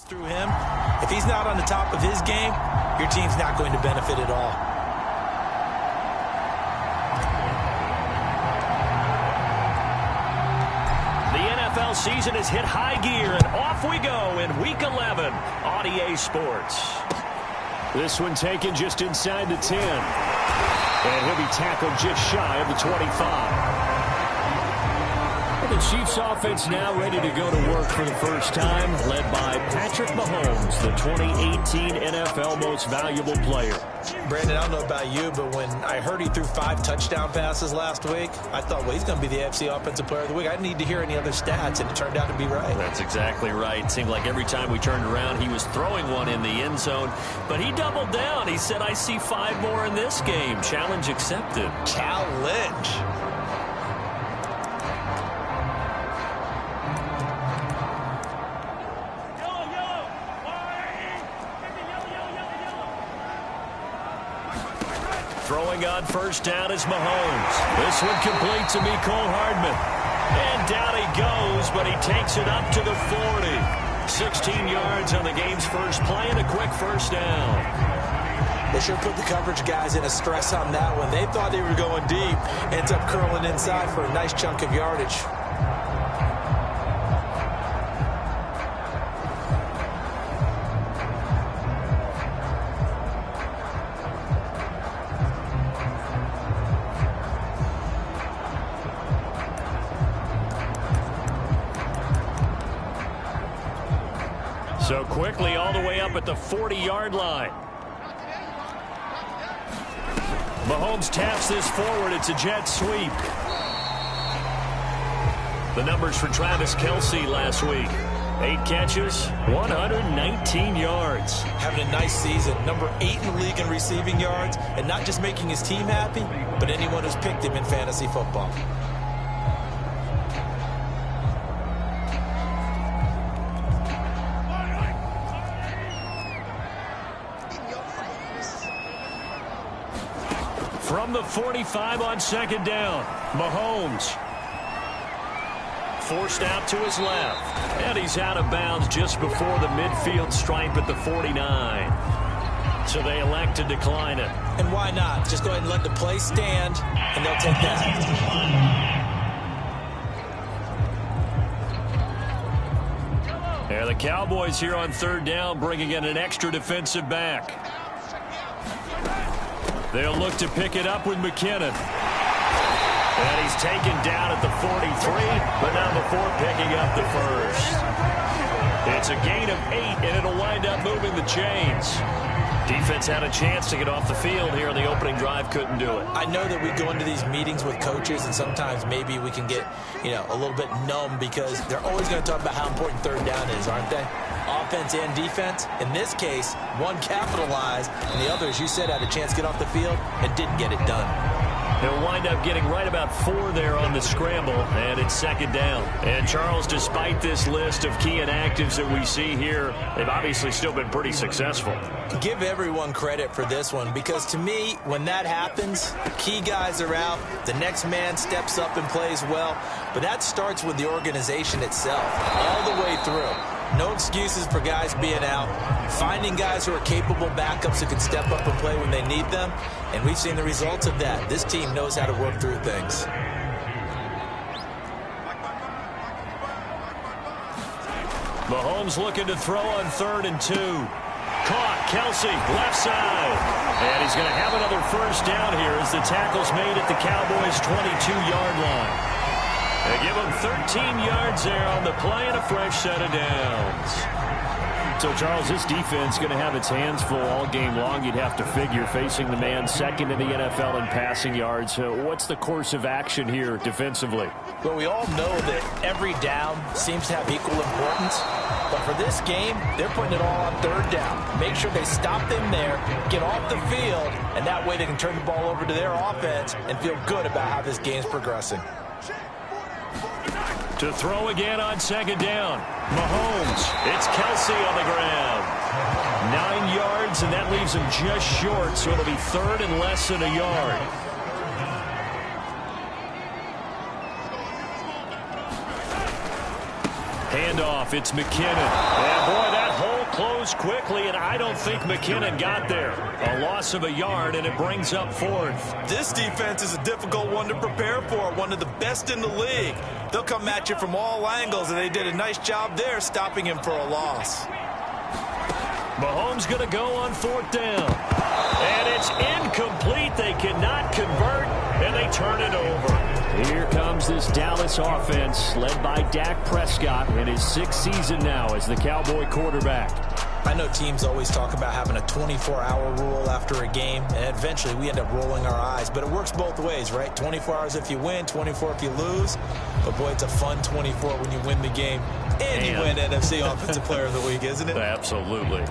Through him, if he's not on the top of his game, your team's not going to benefit at all. The NFL season has hit high gear, and off we go in Week 11 on EA Sports. This one taken just inside the 10. And he'll be tackled just shy of the 25. The Chiefs offense now ready to go to work for the first time, led by Patrick Mahomes, the 2018 NFL Most Valuable Player. Brandon, I don't know about you, but when I heard he threw 5 touchdown passes last week, I thought, well, he's going to be the AFC Offensive Player of the Week. I didn't need to hear any other stats, and it turned out to be right. That's exactly right. It seemed like every time we turned around, he was throwing one in the end zone, but he doubled down. He said, I see 5 more in this game. Challenge accepted. Challenge. Throwing on first down is Mahomes. This one complete to Mecole Hardman. And down he goes, but he takes it up to the 40. 16 yards on the game's first play and a quick first down. They sure put the coverage guys in a stress on that one. They thought they were going deep. Ends up curling inside for a nice chunk of yardage. So quickly all the way up at the 40-yard line. Mahomes taps this forward. It's a jet sweep. The numbers for Travis Kelce last week. 8 catches, 119 yards. Having a nice season. Number 8 in the league in receiving yards. And not just making his team happy, but anyone who's picked him in fantasy football. From the 45 on second down, Mahomes forced out to his left. And he's out of bounds just before the midfield stripe at the 49. So they elect to decline it. And why not? Just go ahead and let the play stand, and they'll take that. There the Cowboys here on third down, bringing in an extra defensive back. They'll look to pick it up with McKinnon. And he's taken down at the 43, but not before picking up the first. It's a gain of 8, and it'll wind up moving the chains. Defense had a chance to get off the field here on the opening drive, couldn't do it. I know that we go into these meetings with coaches, and sometimes maybe we can get, a little bit numb because they're always going to talk about how important third down is, aren't they? Offense and defense. In this case, one capitalized, and the other, as you said, had a chance to get off the field and didn't get it done. They'll wind up getting right about 4 there on the scramble, and it's second down. And, Charles, despite this list of key inactives that we see here, they've obviously still been pretty successful. Give everyone credit for this one because, to me, when that happens, key guys are out, the next man steps up and plays well, but that starts with the organization itself, all the way through. No excuses for guys being out. Finding guys who are capable backups who can step up and play when they need them. And we've seen the results of that. This team knows how to work through things. Mahomes looking to throw on 3rd and 2. Caught. Kelce, left side. And he's going to have another first down here as the tackle's made at the Cowboys' 22-yard line. They give him 13 yards there on the play and a fresh set of downs. So, Charles, this defense is going to have its hands full all game long, you'd have to figure, facing the man second in the NFL in passing yards. What's the course of action here defensively? Well, we all know that every down seems to have equal importance. But for this game, they're putting it all on 3rd down. Make sure they stop them there, get off the field, and that way they can turn the ball over to their offense and feel good about how this game's progressing. To throw again on second down. Mahomes. It's Kelce on the ground. 9 yards, and that leaves him just short, so it'll be 3rd and less than a yard. Handoff. It's McKinnon. And, boy, that hole moves quickly, and I don't think McKinnon got there. A loss of a yard, and it brings up fourth. This defense is a difficult one to prepare for, one of the best in the league. They'll come at you from all angles, and they did a nice job there stopping him for a loss. Mahomes going to go on fourth down. And it's incomplete. They cannot convert, and they turn it over. Here comes this Dallas offense, led by Dak Prescott in his 6th season now as the Cowboy quarterback. I know teams always talk about having a 24-hour rule after a game, and eventually we end up rolling our eyes. But it works both ways, right? 24 hours if you win, 24 if you lose. But, boy, it's a fun 24 when you win the game. And you win NFC Offensive Player of the Week, isn't it? Absolutely.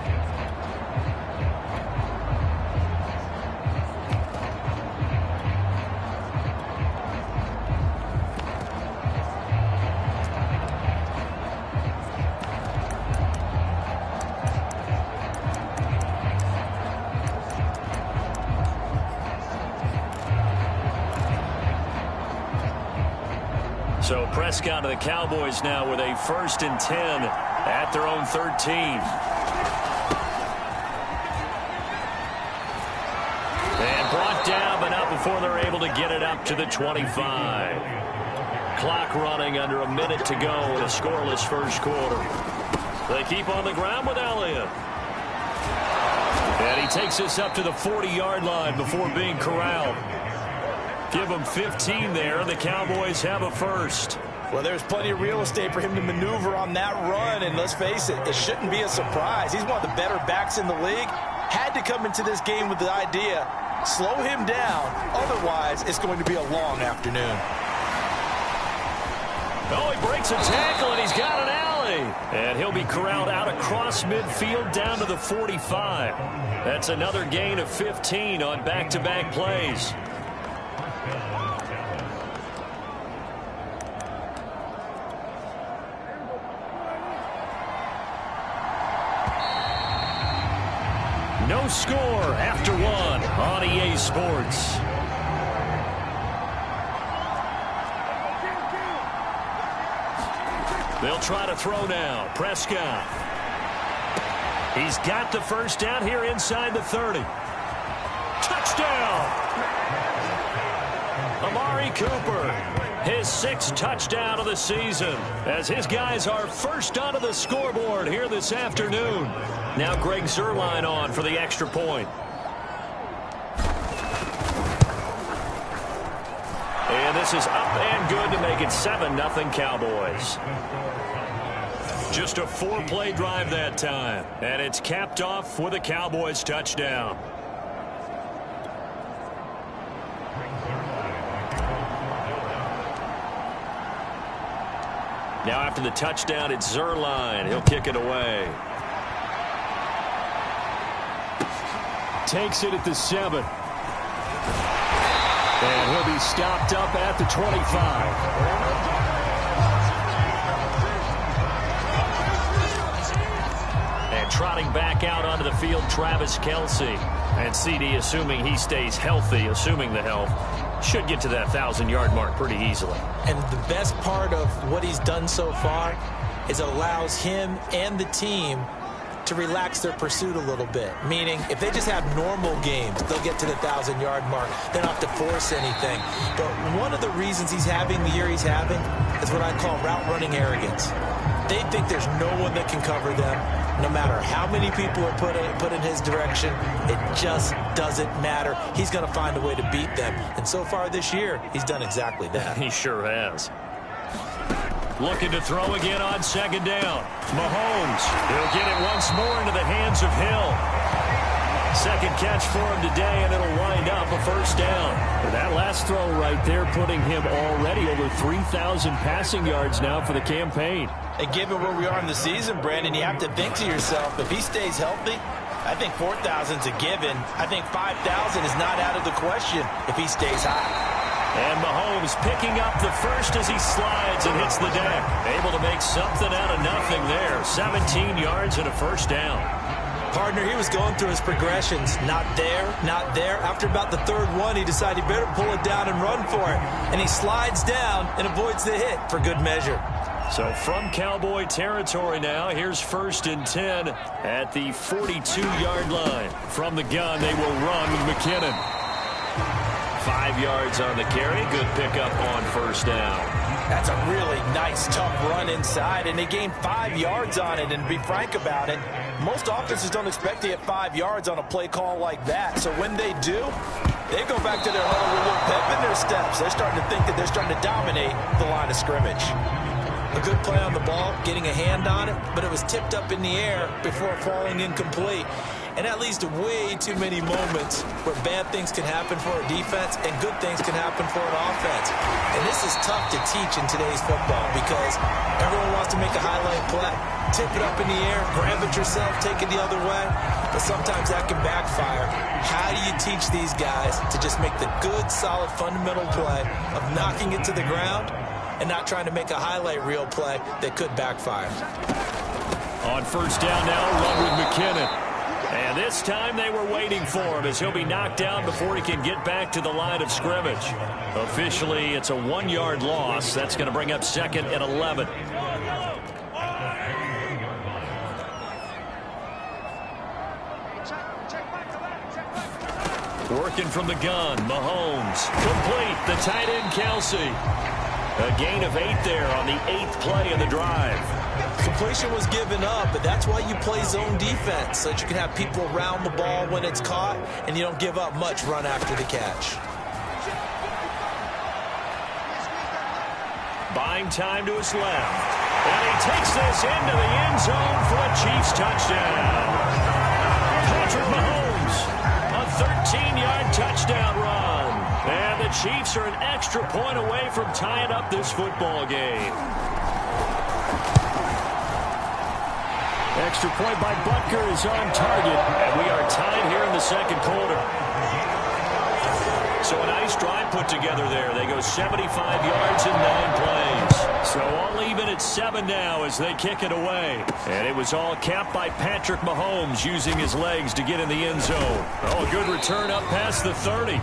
So Prescott of the Cowboys now with a 1st and 10 at their own 13. And brought down, but not before they're able to get it up to the 25. Clock running under a minute to go in a scoreless first quarter. They keep on the ground with Elliott. And he takes this up to the 40-yard line before being corralled. Give him 15 there, and the Cowboys have a first. Well, there's plenty of real estate for him to maneuver on that run, and let's face it, it shouldn't be a surprise. He's one of the better backs in the league. Had to come into this game with the idea, slow him down, otherwise it's going to be a long afternoon. Oh, he breaks a tackle, and he's got an alley. And he'll be corralled out across midfield down to the 45. That's another gain of 15 on back-to-back plays. No score after one on EA Sports. They'll try to throw now. Prescott. He's got the first down here inside the 30. Touchdown! Amari Cooper, his 6th touchdown of the season, as his guys are first onto the scoreboard here this afternoon. Now Greg Zuerlein on for the extra point. And this is up and good to make it 7-0 Cowboys. Just a 4-play drive that time. And it's capped off with a Cowboys touchdown. Now after the touchdown, it's Zuerlein. He'll kick it away. Takes it at the 7. And he'll be stopped up at the 25. And trotting back out onto the field, Travis Kelce. And CD, assuming he stays healthy, assuming the health, should get to that 1,000-yard mark pretty easily. And the best part of what he's done so far is it allows him and the team to relax their pursuit a little bit. Meaning, if they just have normal games, they'll get to the 1,000-yard mark. They don't have to force anything. But one of the reasons he's having the year he's having is what I call route running arrogance. They think there's no one that can cover them. No matter how many people are put in his direction, it just doesn't matter. He's going to find a way to beat them. And so far this year, he's done exactly that. He sure has. Looking to throw again on 2nd down. Mahomes, he'll get it once more into the hands of Hill. 2nd catch for him today, and it'll wind up a 1st down. And that last throw right there putting him already over 3,000 passing yards now for the campaign. And given where we are in the season, Brandon, you have to think to yourself, if he stays healthy, I think 4,000's a given. I think 5,000 is not out of the question if he stays high. And Mahomes picking up the first as he slides and hits the deck. Able to make something out of nothing there. 17 yards and a 1st down. Partner, he was going through his progressions. Not there, not there. After about the 3rd one, he decided he better pull it down and run for it. And he slides down and avoids the hit for good measure. So from Cowboy territory now, here's 1st and 10 at the 42-yard line. From the gun, they will run with McKinnon. 5 yards on the carry. Good pickup on 1st down. That's a really nice, tough run inside, and they gained 5 yards on it. And to be frank about it, most offenses don't expect to get 5 yards on a play call like that. So when they do, they go back to their huddle with a little pep in their steps. They're starting to think that they're starting to dominate the line of scrimmage. A good play on the ball, getting a hand on it, but it was tipped up in the air before falling incomplete. And that leads to way too many moments where bad things can happen for a defense and good things can happen for an offense. And this is tough to teach in today's football because everyone wants to make a highlight play, tip it up in the air, grab it yourself, take it the other way. But sometimes that can backfire. How do you teach these guys to just make the good, solid, fundamental play of knocking it to the ground and not trying to make a highlight reel play that could backfire? On 1st down now, run with McKinnon. And this time they were waiting for him as he'll be knocked down before he can get back to the line of scrimmage. Officially, it's a 1-yard loss. That's going to bring up 2nd and 11. Working from the gun, Mahomes. Complete, the tight end, Kelsey. A gain of 8 there on the 8th play of the drive. Completion was given up, but that's why you play zone defense, so that you can have people around the ball when it's caught, and you don't give up much run after the catch. Buying time to his left. And he takes this into the end zone for a Chiefs touchdown. Patrick Mahomes, a 13-yard touchdown run. And the Chiefs are an extra point away from tying up this football game. Extra point by Butker is on target, and we are tied here in the 2nd quarter. So a nice drive put together there. They go 75 yards in 9 plays. So all even at 7 now as they kick it away. And it was all capped by Patrick Mahomes using his legs to get in the end zone. Oh, a good return up past the 30.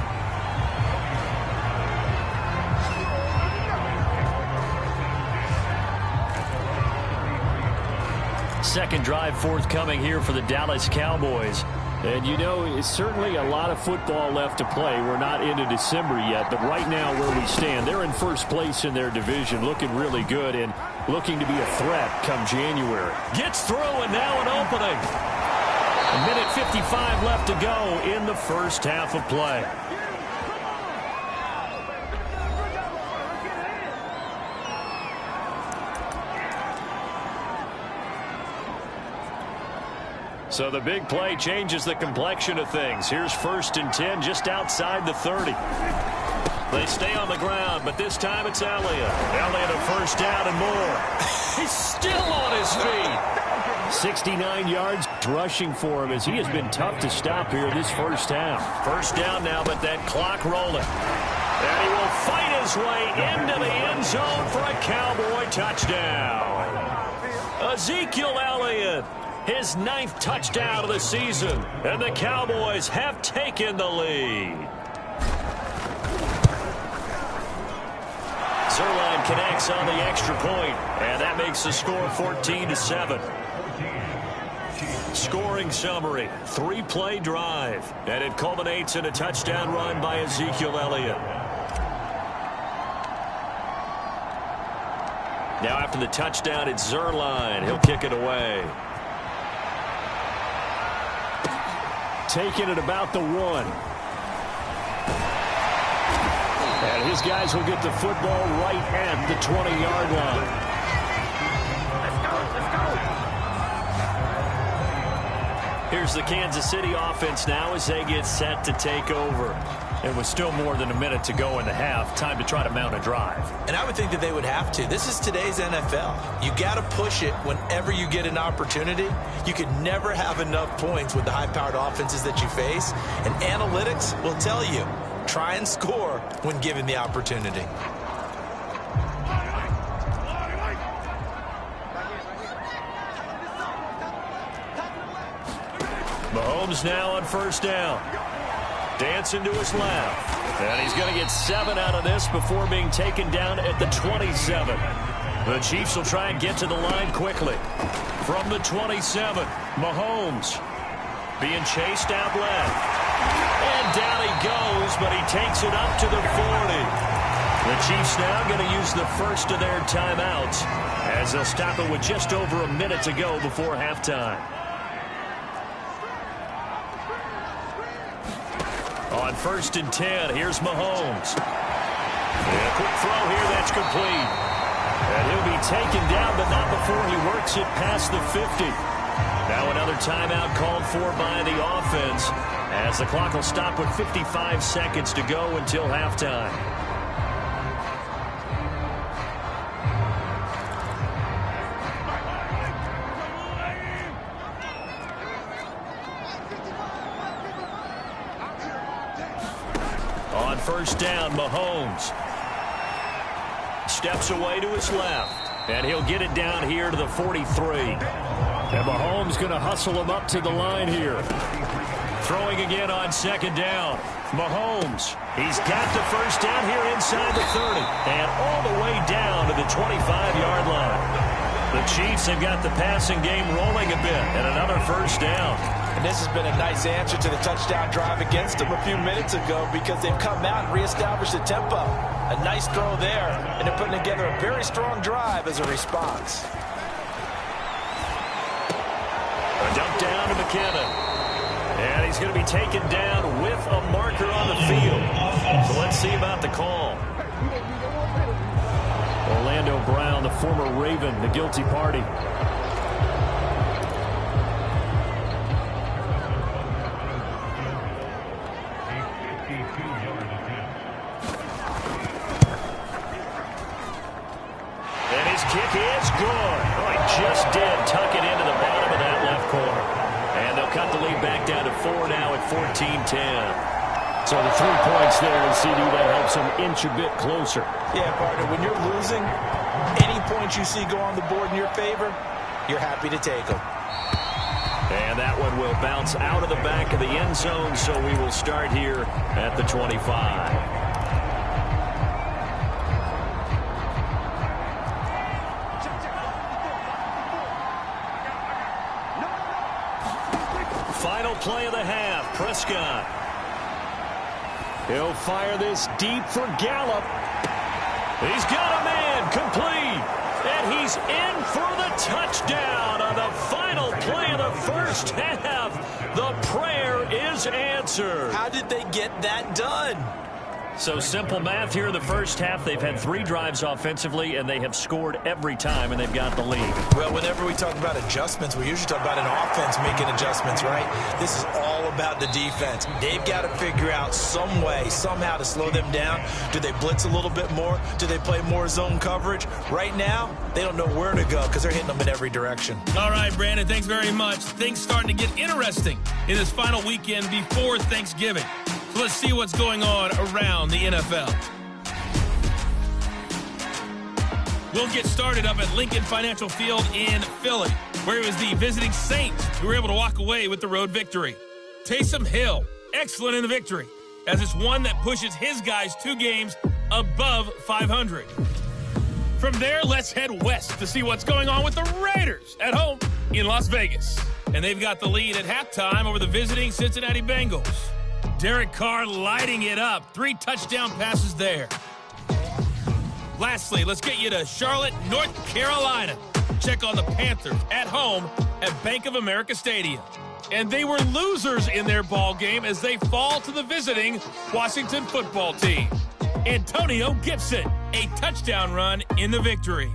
Second drive forthcoming here for the Dallas Cowboys. And, you know, it's certainly a lot of football left to play. We're not into December yet, but right now where we stand, they're in 1st place in their division, looking really good and looking to be a threat come January. Gets through, and now an opening. 1:55 left to go in the 1st half of play. So the big play changes the complexion of things. Here's 1st and 10 just outside the 30. They stay on the ground, but this time it's Elliott. Elliott a 1st down and more. He's still on his feet. 69 yards rushing for him as he has been tough to stop here this 1st half. 1st down now, but that clock rolling. And he will fight his way into the end zone for a Cowboy touchdown. Ezekiel Elliott. His 9th touchdown of the season, and the Cowboys have taken the lead. Zerline connects on the extra point, and that makes the score 14-7. Scoring summary, 3-play drive, and it culminates in a touchdown run by Ezekiel Elliott. Now after the touchdown, it's Zerline. He'll kick it away. Taking it about the 1. And his guys will get the football right at the 20-yard line. Here's the Kansas City offense now as they get set to take over. And with still more than a minute to go in the half, time to try to mount a drive. And I would think that they would have to. This is today's NFL. You got to push it whenever you get an opportunity. You could never have enough points with the high-powered offenses that you face. And analytics will tell you, try and score when given the opportunity. Mahomes now on 1st down. Dancing to his left. And he's going to get 7 out of this before being taken down at the 27. The Chiefs will try and get to the line quickly. From the 27, Mahomes being chased out left. And down he goes, but he takes it up to the 40. The Chiefs now going to use the first of their timeouts as they'll stop it with just over a minute to go before halftime. On 1st and 10, here's Mahomes. And a quick throw here, that's complete. And he'll be taken down, but not before he works it past the 50. Now another timeout called for by the offense as the clock will stop with 55 seconds to go until halftime. On 1st down, Mahomes steps away to his left, and he'll get it down here to the 43. And Mahomes going to hustle him up to the line here. Throwing again on 2nd down. Mahomes, he's got the 1st down here inside the 30, and all the way down to the 25-yard line. The Chiefs have got the passing game rolling a bit, and another 1st down. And this has been a nice answer to the touchdown drive against them a few minutes ago because they've come out and reestablished the tempo. A nice throw there, and they're putting together a very strong drive as a response. A dump down to McKinnon. And he's going to be taken down with a marker on the field. So let's see about the call. Orlando Brown, the former Raven, the guilty party. Kick is good. Oh, he just did tuck it into the bottom of that left corner. And they'll cut the lead back down to 4 now at 14-10. So the 3 points there, and CD, that helps them inch a bit closer. Yeah, partner, when you're losing, any points you see go on the board in your favor, you're happy to take them. And that one will bounce out of the back of the end zone, so we will start here at the 25. Final play of the half. Prescott. He'll fire this deep for Gallup. He's got a man complete. And he's in for the touchdown on the final play of the first half. The prayer is answered. How did they get that done? So simple math here in the first half. They've had 3 drives offensively, and they have scored every time, and they've got the lead. Well, whenever we talk about adjustments, we usually talk about an offense making adjustments, right? This is all about the defense. They've got to figure out some way, somehow to slow them down. Do they blitz a little bit more? Do they play more zone coverage? Right now, they don't know where to go because they're hitting them in every direction. All right, Brandon, thanks very much. Things starting to get interesting in this final weekend before Thanksgiving. So let's see what's going on around the NFL. We'll get started up at Lincoln Financial Field in Philly, where it was the visiting Saints who were able to walk away with the road victory. Taysom Hill, excellent in the victory, as it's one that pushes his guys 2 games above 500. From there, let's head west to see what's going on with the Raiders at home in Las Vegas. And they've got the lead at halftime over the visiting Cincinnati Bengals. Derek Carr lighting it up. 3 touchdown passes there. Lastly, let's get you to Charlotte, North Carolina. Check on the Panthers at home at Bank of America Stadium. And they were losers in their ball game as they fall to the visiting Washington football team. Antonio Gibson, a touchdown run in the victory.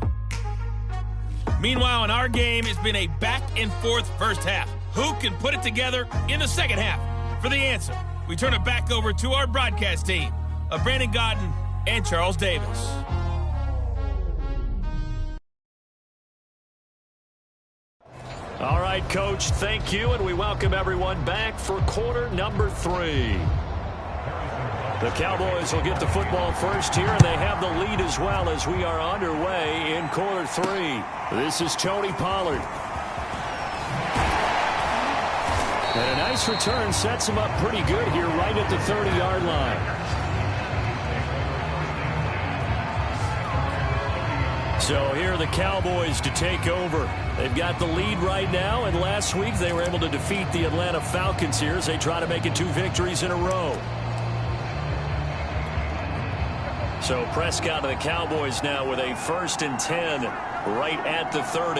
Meanwhile, in our game, it's been a back-and-forth first half. Who can put it together in the second half? For the answer, we turn it back over to our broadcast team of Brandon Godden and Charles Davis. All right, Coach, thank you, and we welcome everyone back for quarter number 3. The Cowboys will get the football first here, and they have the lead as well as we are underway in quarter 3. This is Tony Pollard. And a nice return sets him up pretty good here right at the 30-yard line. So here are the Cowboys to take over. They've got the lead right now, and last week they were able to defeat the Atlanta Falcons here as they try to make it 2 victories in a row. So Prescott and the Cowboys now with a 1st and 10 right at the 30.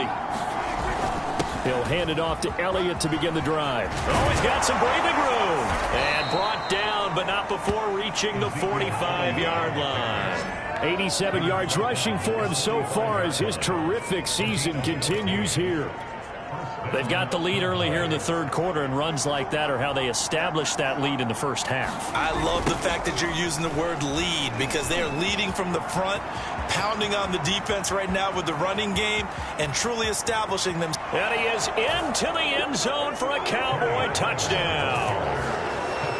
He'll hand it off to Elliott to begin the drive. Oh, he's got some breathing room. And brought down, but not before reaching the 45-yard line. 87 yards rushing for him so far as his terrific season continues here. They've got the lead early here in the 3rd quarter, and runs like that are how they establish that lead in the first half. I love the fact that you're using the word lead because they are leading from the front, pounding on the defense right now with the running game, and truly establishing them. And he is into the end zone for a Cowboy touchdown.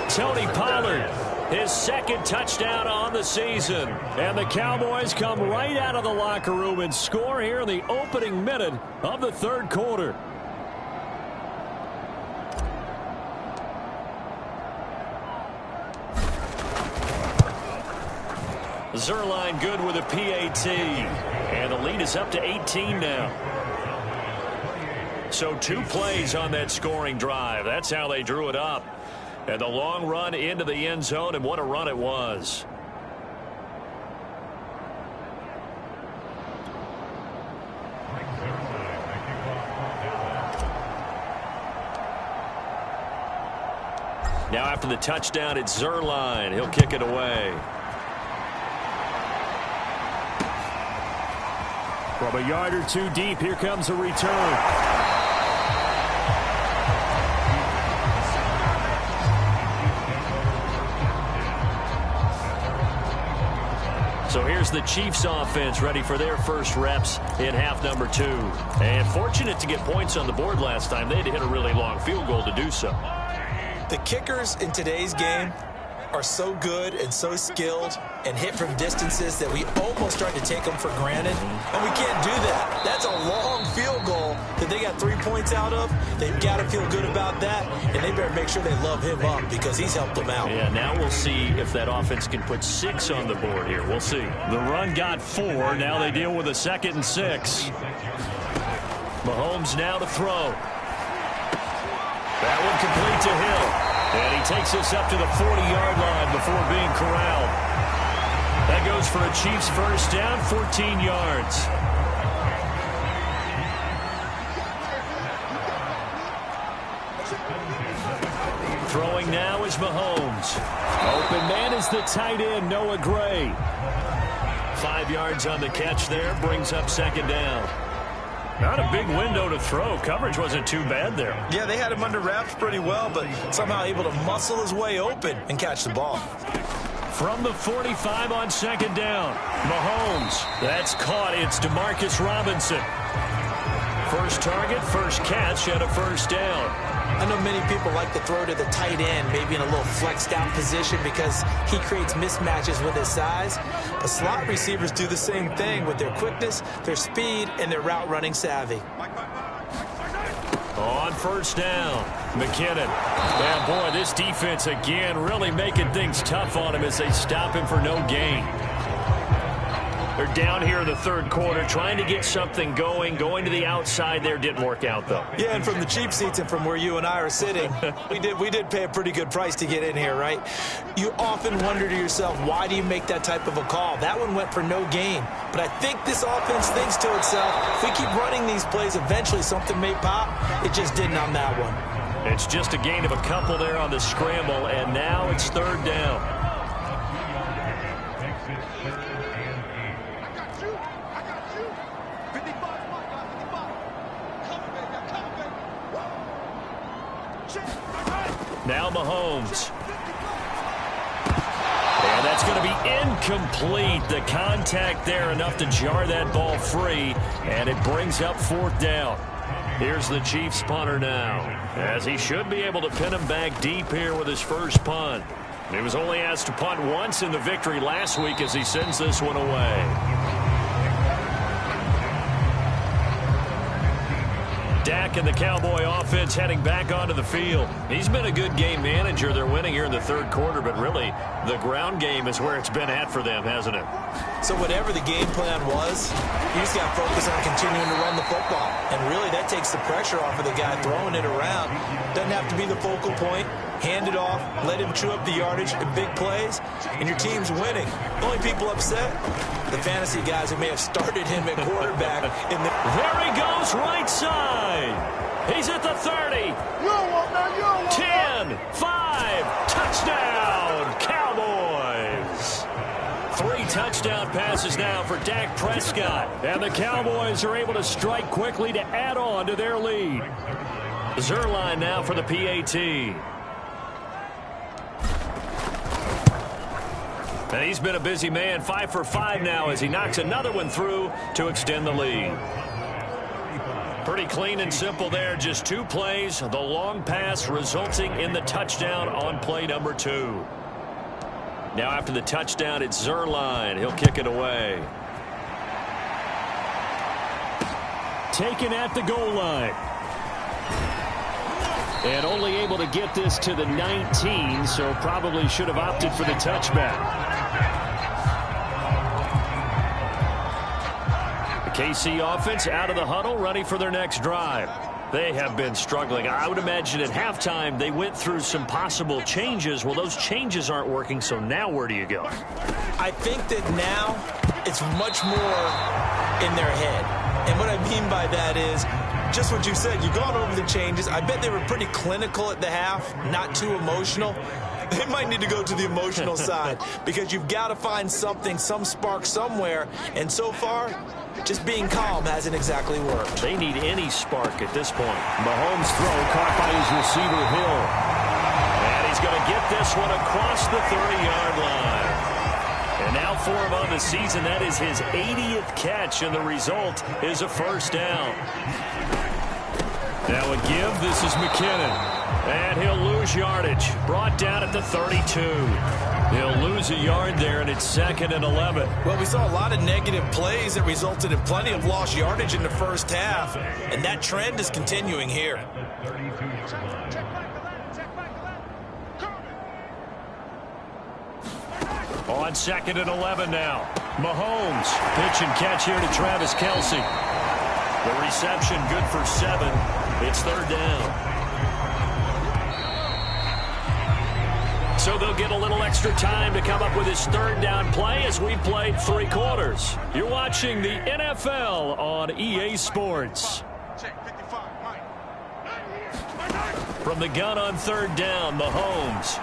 Tony Pollard, his 2nd touchdown on the season. And the Cowboys come right out of the locker room and score here in the opening minute of the 3rd quarter. Zerline good with a PAT. And the lead is up to 18 now. So 2 plays on that scoring drive. That's how they drew it up. And the long run into the end zone, and what a run it was. Now after the touchdown, it's Zerline. He'll kick it away. From a yard or 2 deep, here comes a return. So here's the Chiefs offense ready for their first reps in half number 2. And fortunate to get points on the board last time. They had to hit a really long field goal to do so. The kickers in today's game are so good and so skilled and hit from distances that we almost start to take them for granted. And we can't do that. That's a long field goal that they got 3 points out of. They've got to feel good about that, and they better make sure they love him up because he's helped them out. Yeah, now we'll see if that offense can put 6 on the board here. We'll see. The run got 4. Now they deal with a 2nd and 6. Mahomes now to throw. That one complete to Hill. And he takes us up to the 40-yard line before being corralled. That goes for a Chiefs first down, 14 yards. Throwing now is Mahomes. Open man is the tight end, Noah Gray. 5 yards on the catch there, brings up 2nd down. Not a big window to throw. Coverage wasn't too bad there. Yeah, they had him under wraps pretty well, but somehow able to muscle his way open and catch the ball. From the 45 on 2nd down, Mahomes. That's caught. It's Demarcus Robinson. First target, first catch, and a first down. I know many people like to throw to the tight end, maybe in a little flexed out position because he creates mismatches with his size. But slot receivers do the same thing with their quickness, their speed, and their route running savvy. On first down, McKinnon. Man, boy, this defense again really making things tough on him as they stop him for no gain. They're down here in the 3rd quarter, trying to get something going to the outside there. Didn't work out, though. Yeah, and from the cheap seats and from where you and I are sitting, we did pay a pretty good price to get in here, right? You often wonder to yourself, why do you make that type of a call? That one went for no gain. But I think this offense thinks to itself, if we keep running these plays, eventually something may pop. It just didn't on that one. It's just a gain of a couple there on the scramble, and now it's 3rd down. Now Mahomes. And that's going to be incomplete. The contact there enough to jar that ball free, and it brings up 4th down. Here's the Chiefs punter now, as he should be able to pin him back deep here with his first punt. He was only asked to punt once in the victory last week as he sends this one away. Dak and the Cowboy offense heading back onto the field. He's been a good game manager. They're winning here in the 3rd quarter, but really the ground game is where it's been at for them, hasn't it? So whatever the game plan was, you just got to focus on continuing to run the football. And really, that takes the pressure off of the guy throwing it around. Doesn't have to be the focal point. Hand it off, let him chew up the yardage in big plays, and your team's winning. The only people upset, the fantasy guys who may have started him at quarterback. There he goes, right side. He's at the 30. 10, 5, touchdown, Cowboys. 3 touchdown passes now for Dak Prescott. And the Cowboys are able to strike quickly to add on to their lead. Zerline now for the PAT. And he's been a busy man, 5 for 5 now as he knocks another one through to extend the lead. Pretty clean and simple there, just 2 plays. The long pass resulting in the touchdown on play number 2. Now after the touchdown, it's Zerline. He'll kick it away. Taken at the goal line. And only able to get this to the 19, so probably should have opted for the touchback. The KC offense out of the huddle, ready for their next drive. They have been struggling. I would imagine at halftime they went through some possible changes. Well, those changes aren't working, so now where do you go? I think that now it's much more in their head. And what I mean by that is just what you said. You've gone over the changes. I bet they were pretty clinical at the half, not too emotional. They might need to go to the emotional side because you've got to find something, some spark somewhere. And so far, just being calm hasn't exactly worked. They need any spark at this point. Mahomes' throw caught by his receiver, Hill. And he's going to get this one across the 30-yard line. And now for him on the season, that is his 80th catch, and the result is a first down. Now a give, this is McKinnon. And he'll lose yardage. Brought down at the 32. He'll lose a yard there, and it's 2nd and 11. Well, we saw a lot of negative plays that resulted in plenty of lost yardage in the first half, and that trend is continuing here. On 2nd and 11 now. Mahomes, pitch and catch here to Travis Kelce. The reception good for 7. It's 3rd down. So they'll get a little extra time to come up with his 3rd down play as we played 3 quarters. You're watching the NFL on EA Sports. From the gun on 3rd down, Mahomes.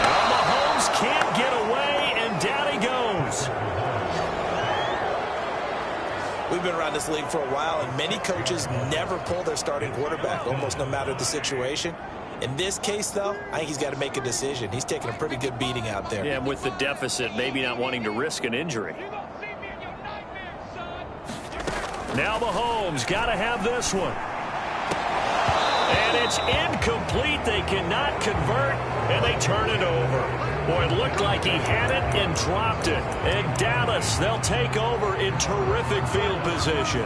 And Mahomes can't get away, and down he goes. We've been around this league for a while, and many coaches never pull their starting quarterback, almost no matter the situation. In this case, though, I think he's got to make a decision. He's taking a pretty good beating out there. Yeah, and with the deficit, maybe not wanting to risk an injury. Now Mahomes got to have this one. And it's incomplete. They cannot convert, and they turn it over. Boy, it looked like he had it and dropped it. And Dallas, they'll take over in terrific field position.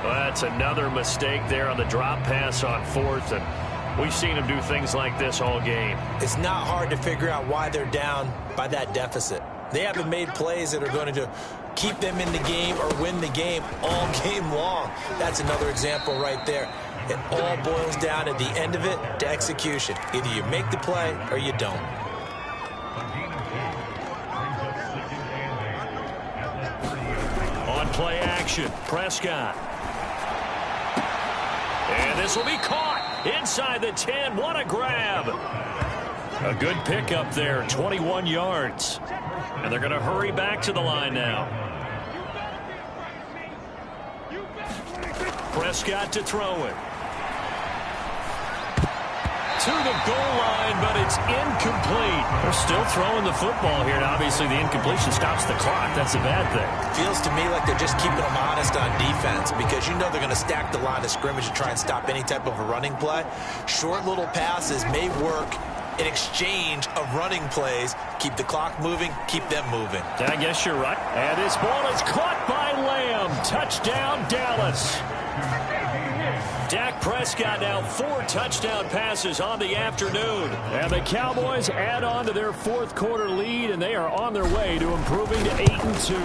Well, that's another mistake there on the drop pass on 4th, and we've seen him do things like this all game. It's not hard to figure out why they're down by that deficit. They haven't made plays that are going to keep them in the game or win the game all game long. That's another example right there. It all boils down at the end of it to execution. Either you make the play or you don't. On play action, Prescott. And this will be caught. Inside the 10, what a grab. A good pickup there, 21 yards. And they're going to hurry back to the line now. Prescott to throw it. To the goal line, but it's incomplete. They're still throwing the football here, and obviously the incompletion stops the clock. That's a bad thing. Feels to me like they're just keeping them honest on defense because you know they're going to stack the line of scrimmage to try and stop any type of a running play. Short little passes may work in exchange of running plays. Keep the clock moving, keep them moving. I guess you're right. And this ball is caught by Lamb. Touchdown, Dallas. Dak Prescott now 4 touchdown passes on the afternoon. And the Cowboys add on to their fourth quarter lead, and they are on their way to improving to 8-2.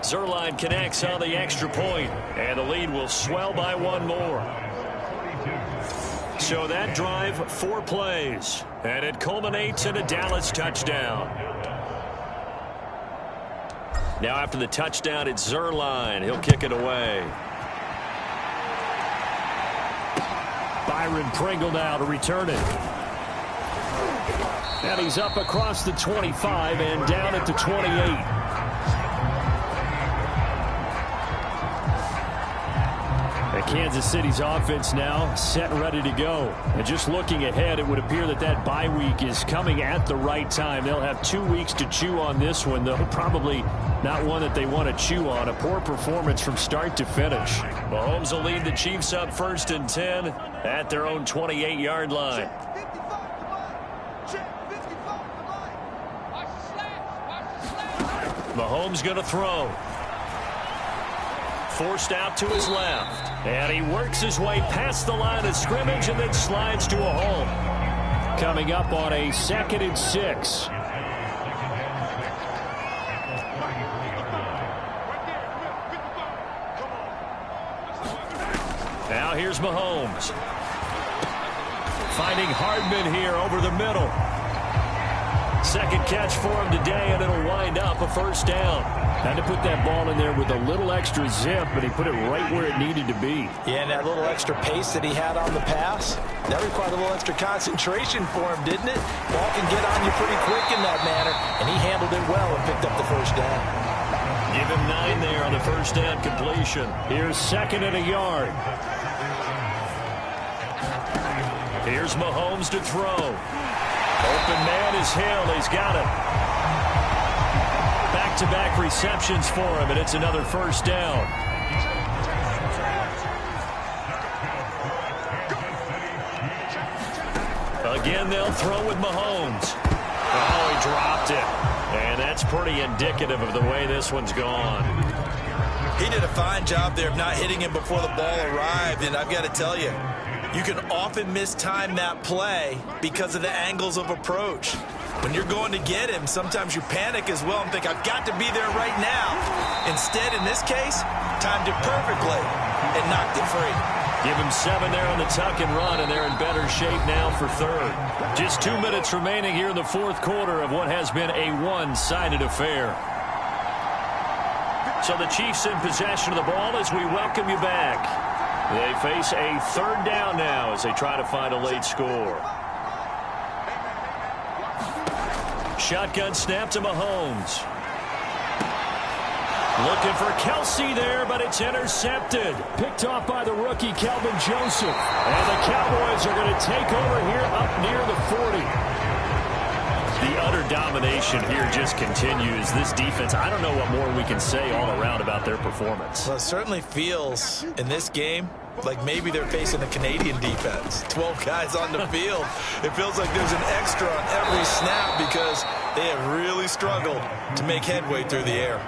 Zerline connects on the extra point, and the lead will swell by 1 more. So that drive, 4 plays, and it culminates in a Dallas touchdown. Now after the touchdown, it's Zerline. He'll kick it away. Byron Pringle now to return it. And he's up across the 25 and down at the 28. Kansas City's offense now set and ready to go. And just looking ahead, it would appear that that bye week is coming at the right time. They'll have 2 weeks to chew on this one, though probably not one that they want to chew on. A poor performance from start to finish. Mahomes will lead the Chiefs up 1st and 10 at their own 28-yard line. Mahomes going to throw. Forced out to his left. And he works his way past the line of scrimmage and then slides to a hole. Coming up on a 2nd and 6. Now here's Mahomes. Finding Hardman here over the middle. 2nd catch for him today, and it'll wind up a 1st down. Had to put that ball in there with a little extra zip, but he put it right where it needed to be. Yeah, and that little extra pace that he had on the pass, that required a little extra concentration for him, didn't it? Ball can get on you pretty quick in that manner, and he handled it well and picked up the 1st down. Give him 9 there on the 1st down completion. Here's 2nd and a yard. Here's Mahomes to throw. Open man is Hill. He's got it. Back-to-back receptions for him, and it's another 1st down. Again, they'll throw with Mahomes. Oh, he dropped it. And that's pretty indicative of the way this one's gone. He did a fine job there of not hitting him before the ball arrived, and I've got to tell you, you can often mistime that play because of the angles of approach. When you're going to get him, sometimes you panic as well and think, I've got to be there right now. Instead, in this case, timed it perfectly and knocked it free. Give him 7 there on the tuck and run, and they're in better shape now for 3rd. Just 2 minutes remaining here in the 4th quarter of what has been a one-sided affair. So the Chiefs in possession of the ball as we welcome you back. They face a 3rd down now as they try to find a late score. Shotgun snap to Mahomes. Looking for Kelsey there, but it's intercepted. Picked off by the rookie, Kelvin Joseph. And the Cowboys are going to take over here up near the 40. The utter domination here just continues. This defense, I don't know what more we can say all around about their performance. Well, it certainly feels in this game like maybe they're facing a Canadian defense. 12 guys on the field. It feels like there's an extra on every snap because they have really struggled to make headway through the air.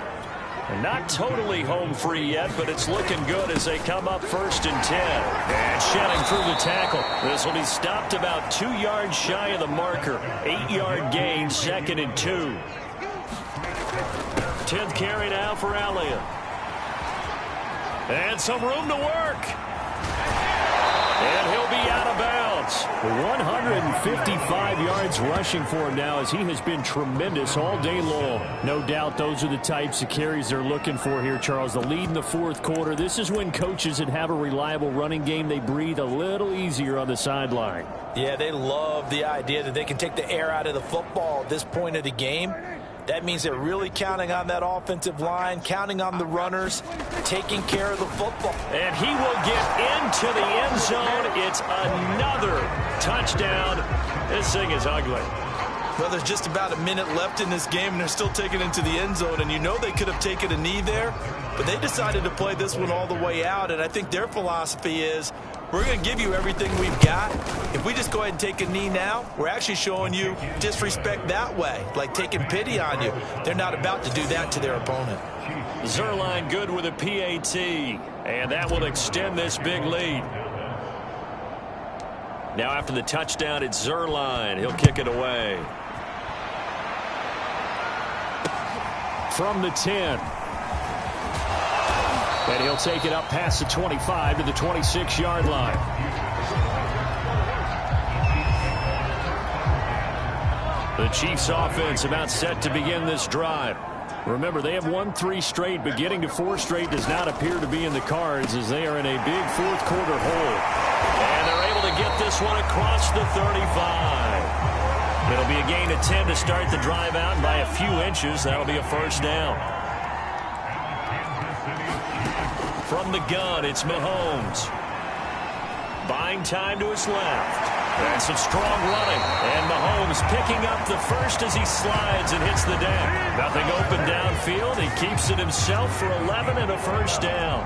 And not totally home free yet, but it's looking good as they come up 1st and 10. And shedding through the tackle. This will be stopped about 2 yards shy of the marker. 8-yard gain, 2nd and 2. 10th carry now for Elliott. And some room to work. And he'll be out of bounds. 155 yards rushing for him now as he has been tremendous all day long. No doubt those are the types of carries they're looking for here, Charles. The lead in the 4th quarter. This is when coaches that have a reliable running game, they breathe a little easier on the sideline. Yeah, they love the idea that they can take the air out of the football at this point of the game. That means they're really counting on that offensive line, counting on the runners, taking care of the football. And he will get into the end zone. It's another touchdown. This thing is ugly. Well, there's just about a minute left in this game, and they're still taking it into the end zone. And you know they could have taken a knee there, but they decided to play this one all the way out. And I think their philosophy is, we're going to give you everything we've got. If we just go ahead and take a knee now, we're actually showing you disrespect that way, like taking pity on you. They're not about to do that to their opponent. Zuerlein good with a PAT, and that will extend this big lead. Now after the touchdown, it's Zuerlein. He'll kick it away. From the 10. And he'll take it up past the 25 to the 26-yard line. The Chiefs offense about set to begin this drive. Remember, they have won 3 straight, but getting to 4 straight does not appear to be in the cards as they are in a big fourth-quarter hole. And they're able to get this one across the 35. It'll be a gain of 10 to start the drive out, and by a few inches, that'll be a first down. From the gun, it's Mahomes. Buying time to his left. And some strong running. And Mahomes picking up the first as he slides and hits the deck. Nothing open downfield. He keeps it himself for 11 and a first down.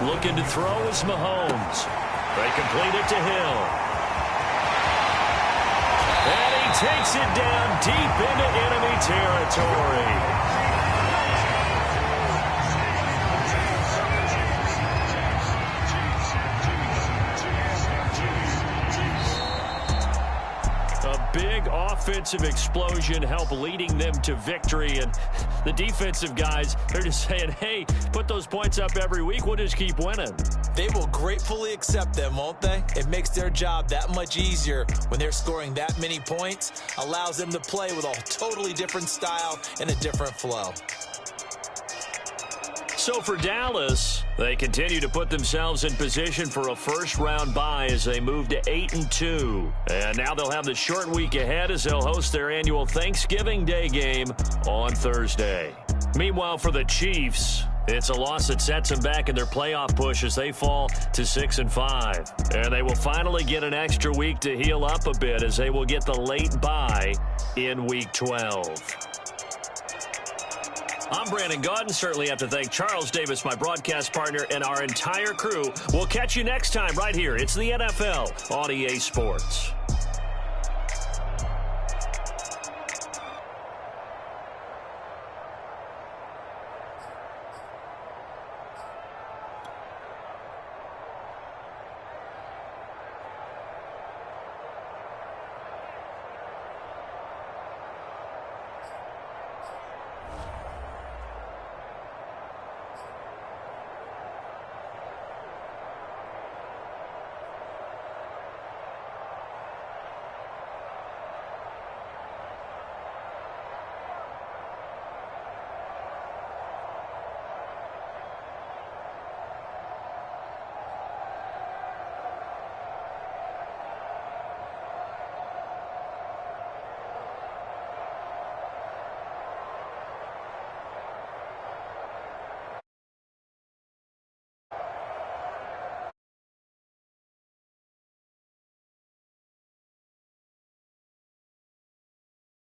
Looking to throw is Mahomes. They complete it to Hill. And he takes it down deep into enemy territory. Big offensive explosion help leading them to victory, and the defensive guys, they're just saying, hey, put those points up every week, we'll just keep winning. They will gratefully accept them, won't they? It makes their job that much easier when they're scoring that many points, allows them to play with a totally different style and a different flow. So for Dallas, they continue to put themselves in position for a first-round bye as they move to 8-2. And now they'll have the short week ahead as they'll host their annual Thanksgiving Day game on Thursday. Meanwhile, for the Chiefs, it's a loss that sets them back in their playoff push as they fall to 6-5. And they will finally get an extra week to heal up a bit as they will get the late bye in Week 12. I'm Brandon Gaudin. Certainly have to thank Charles Davis, my broadcast partner, and our entire crew. We'll catch you next time right here. It's the NFL on EA Sports.